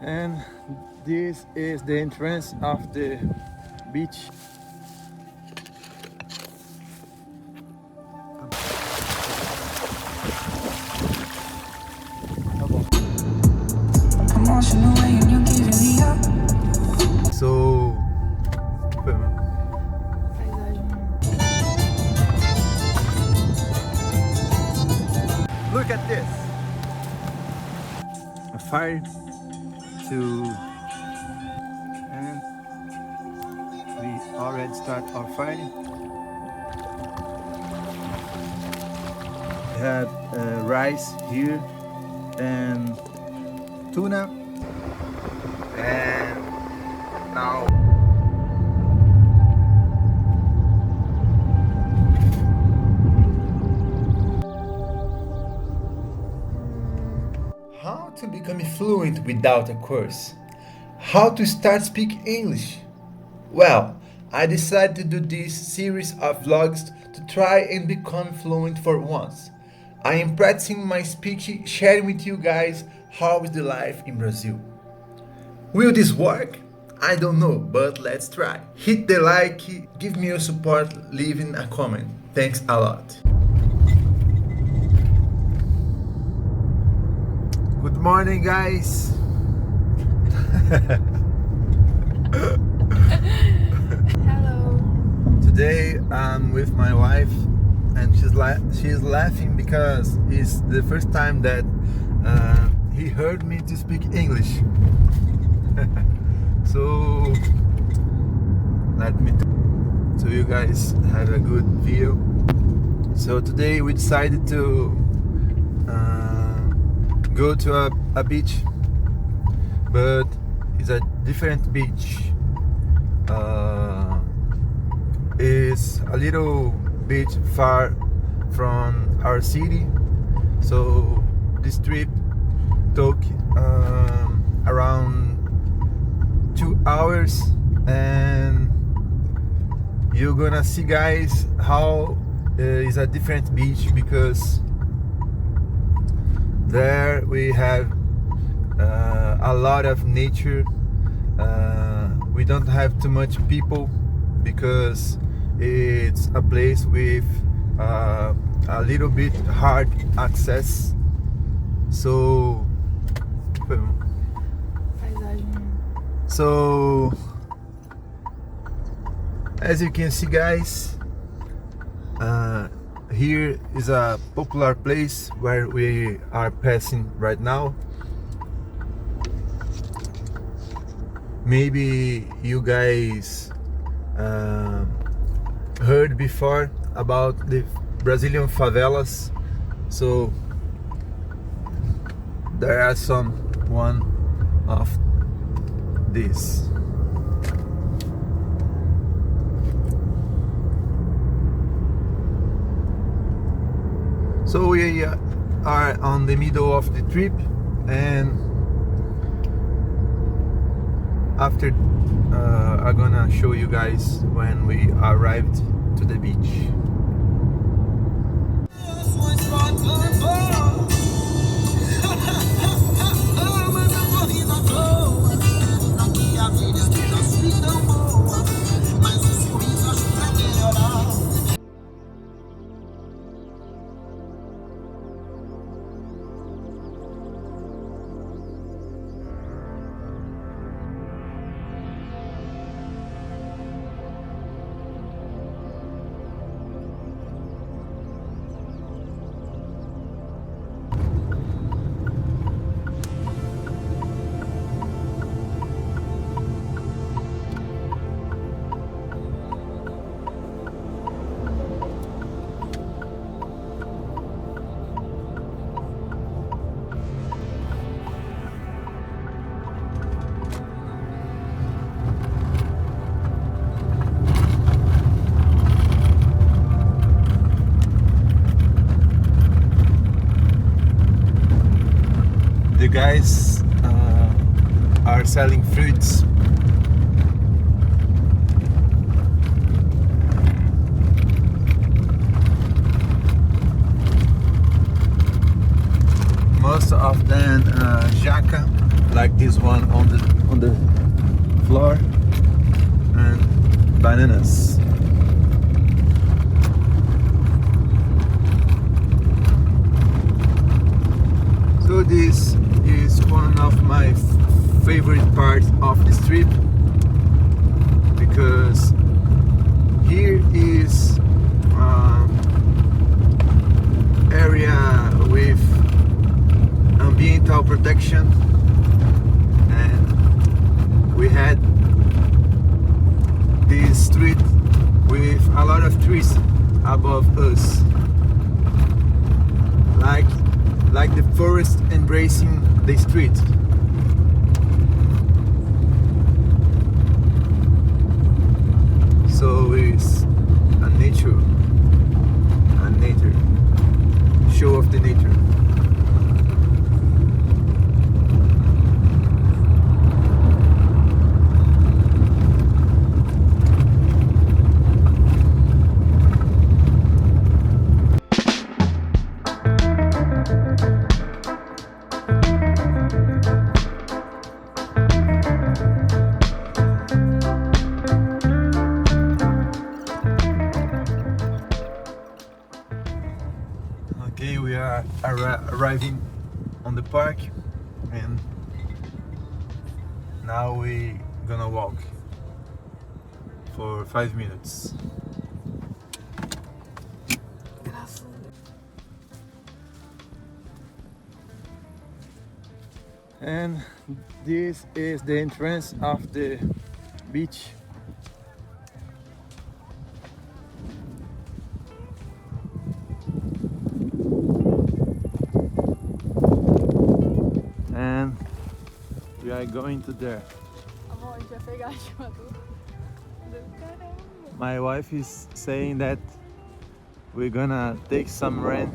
and this is the entrance of the beach. I'm washing away and you're giving me up. So look at this, a fire to, and we already start our fire. We have rice here and tuna, and now How to become fluent without a course? How to start speaking English? Well, I decided to do this series of vlogs to try and become fluent for once. I am practicing my speech, sharing with you guys how is the life in Brazil. Will this work? I don't know, but let's try. Hit the like, give me your support, leaving a comment. Thanks a lot. good morning, guys. Hello. Today I'm with my wife, and she's laughing because it's the first time that he heard me to speak English. So let me so you guys have a good view. So today we decided to go to a beach, but it's a different beach. It's a little bit far from our city, so this trip took around 2 hours, and you're gonna see, guys, how is a different beach, because there we have a lot of nature. We don't have too much people because it's a place with a little bit hard access. So as you can see, guys, here is a popular place where we are passing right now. Maybe you guys heard before about the Brazilian favelas, so there are some one of these. So we are on the middle of the trip, and after I'm gonna show you guys when we arrived to the beach. The guys are selling fruits. Most of them jaca. like this one on the floor, and bananas. So this is one of my favorite parts of this trip, because here is area with ambiental protection, and we had this street with a lot of trees above us, like the forest embracing the street. So it's a nature show of the nature. Okay, we are arriving on the park, and now we gonna walk for 5 minutes. And this is the entrance of the beach. And we are going to there. Amor, a gente vai pegar a chuva do caramba. My wife is saying that we're gonna take some rain,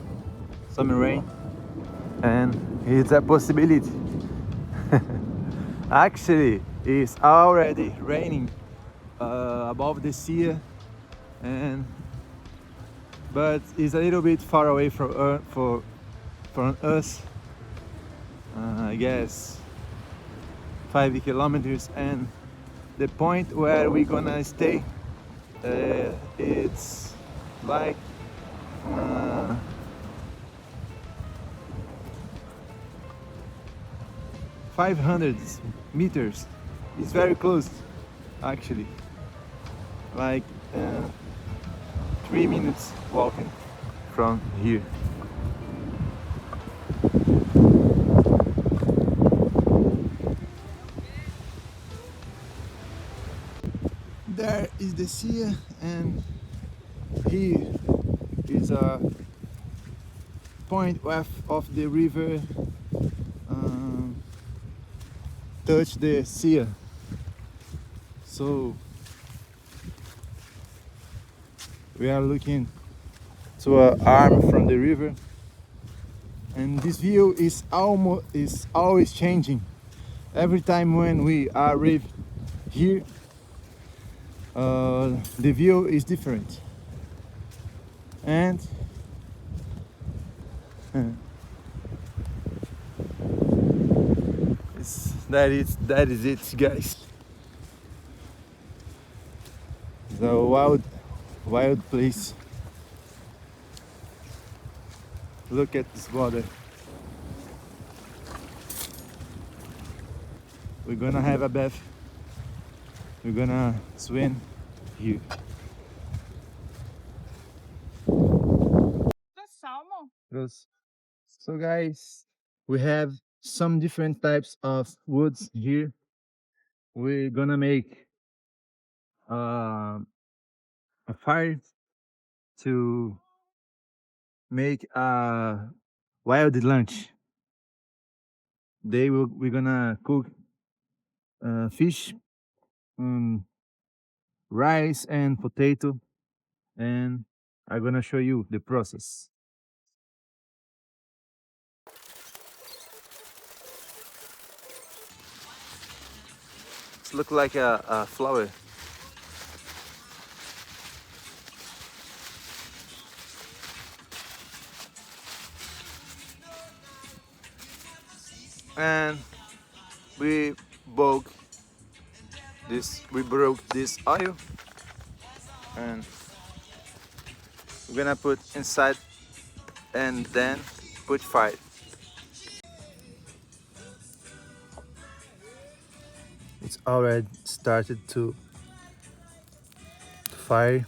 and it's a possibility. Actually, it's already raining above the sea, but it's a little bit far away from us. I guess 5 kilometers, and the point where we're gonna stay, it's like 500 meters. It's very close, actually, like 3 minutes walking from here. There is the sea, and here is a point of the river touch the sea. So we are looking to an arm from the river, and this view is always changing. Every time when we arrive here, the view is different, and that is it, guys. The wild place. Look at this water. We're gonna have a bath. We're gonna swim here. Salmon? Yes. So guys, we have some different types of woods here. We're gonna make a fire to make a wild lunch. We're gonna cook fish, um, rice and potato, and I'm gonna show you the process. It looks like a flower. And we broke we broke this oil, and we're gonna put inside and then put fire. It's already started to fire,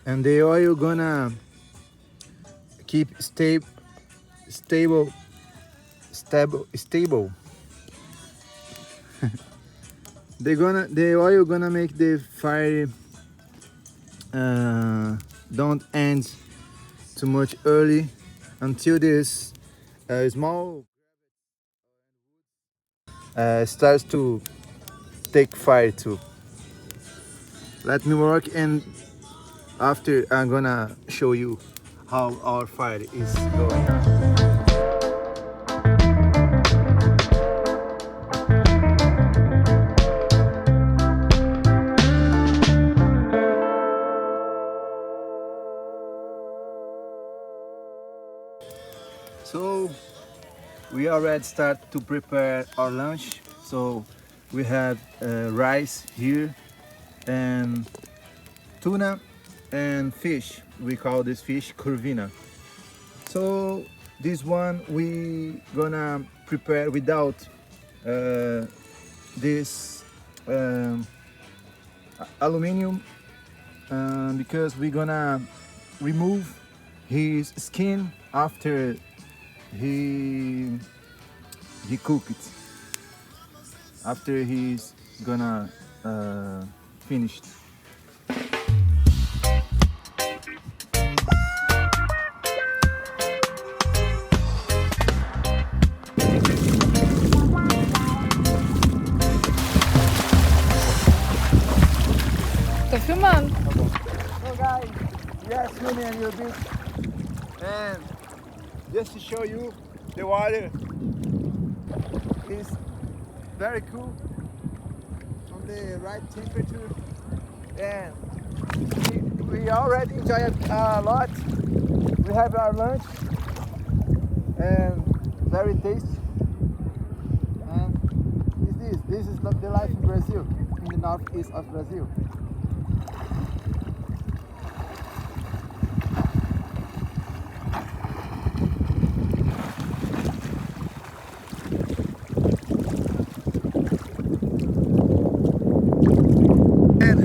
and the oil gonna keep stable. The oil gonna make the fire don't end too much early until this small starts to take fire too. Let me work, and after I'm gonna show you how our fire is going on. So we already start to prepare our lunch. So we have rice here and tuna and fish. We call this fish curvina. So this one we gonna prepare without this aluminum, because we're gonna remove his skin after he cook it, after he's gonna finish. Tô filmando. So guys, we are swimming a little bit, and just to show you, the water is very cool, on the right temperature, and we already enjoy it a lot. We have our lunch, and very tasty. And this is the life in Brazil, in the northeast of Brazil. And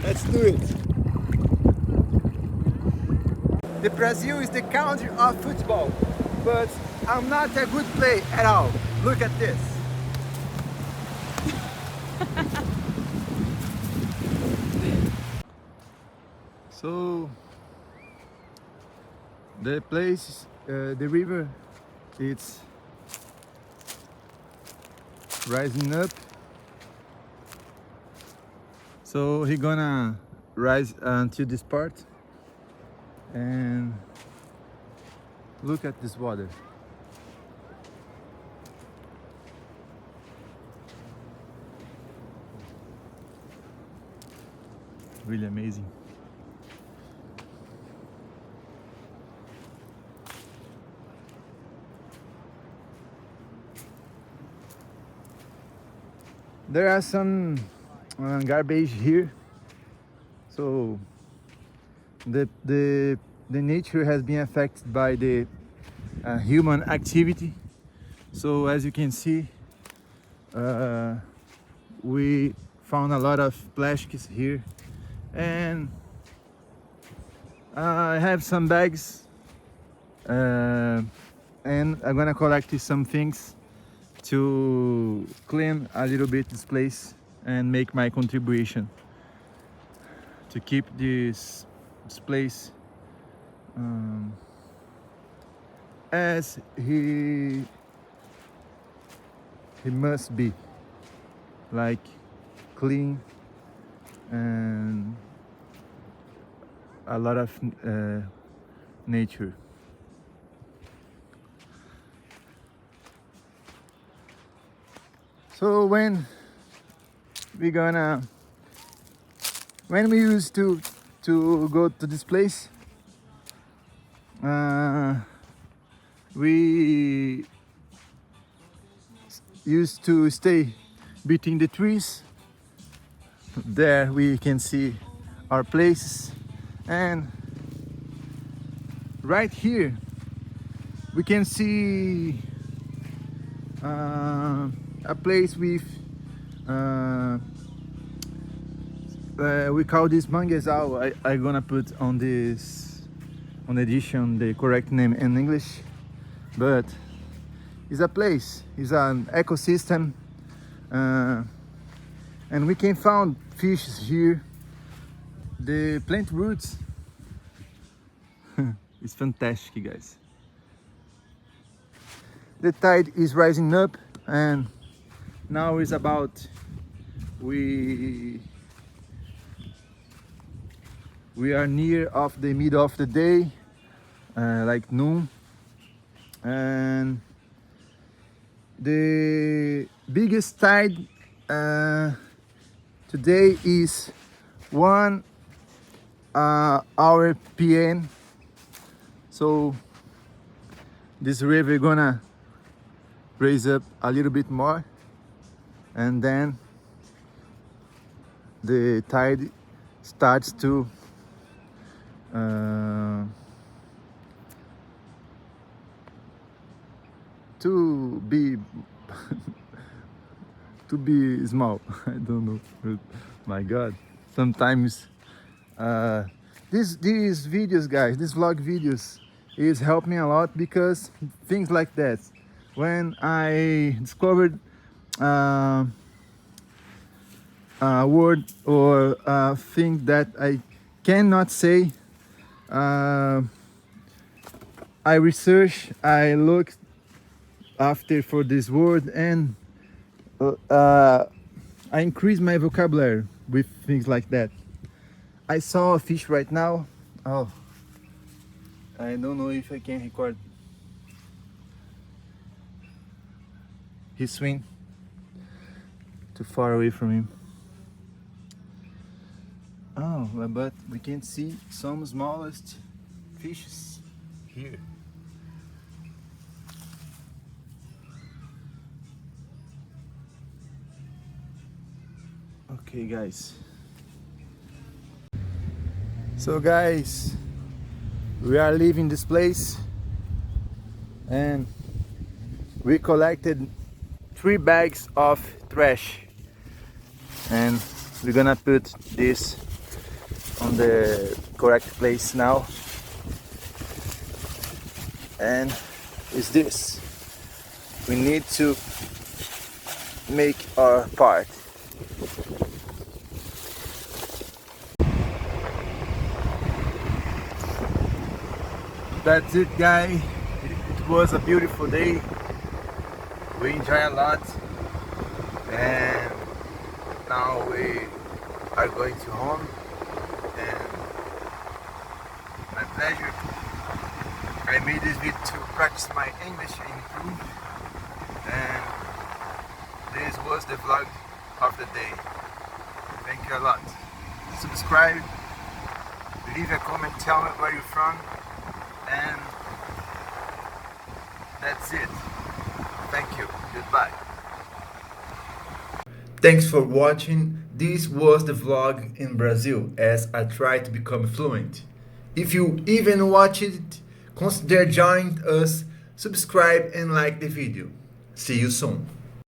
let's do it. The Brazil is the country of football, but I'm not a good player at all. Look at this. So the place, the river, it's rising up. So he gonna rise until this part, and look at this water. Really amazing. There are some garbage here, so the nature has been affected by the human activity. So as you can see, we found a lot of plastics here, and I have some bags, and I'm gonna collect some things to clean a little bit this place and make my contribution to keep this place as he must be, like clean and a lot of nature. So when we used to go to this place, we used to stay between the trees. There we can see our place, and right here we can see a place with we call this manguezal. I'm gonna put on this on edition the correct name in English, but it's a place, it's an ecosystem, and we can find fishes here. The plant roots, it's fantastic, guys. The tide is rising up, and now is about we are near of the middle of the day, like noon, and the biggest tide today is 1 hour PM. So this river gonna raise up a little bit more, and then the tide starts to be to be small. I don't know, but my God, sometimes these videos, guys, these vlog videos is help me a lot, because things like that, when I discovered a word or a thing that I cannot say, I research, I look after for this word, and I increase my vocabulary with things like that. I saw a fish right now. Oh, I don't know if I can record. He swim too far away from him. Oh, but we can see some smallest fishes here. Okay, guys. So guys, we are leaving this place, and we collected 3 bags of trash, and we're gonna put this on the correct place now. And is this, we need to make our part. That's it, guys. It was a beautiful day. We enjoy a lot, and now we are going to home. And my pleasure. I made this video to practice my English and improve. And this was the vlog of the day. Thank you a lot. Subscribe, leave a comment, tell me where you're from, and that's it. Thank you. Goodbye. Thanks for watching. This was the vlog in Brazil as I try to become fluent. If you even watch it, consider joining us, subscribe and like the video. See you soon.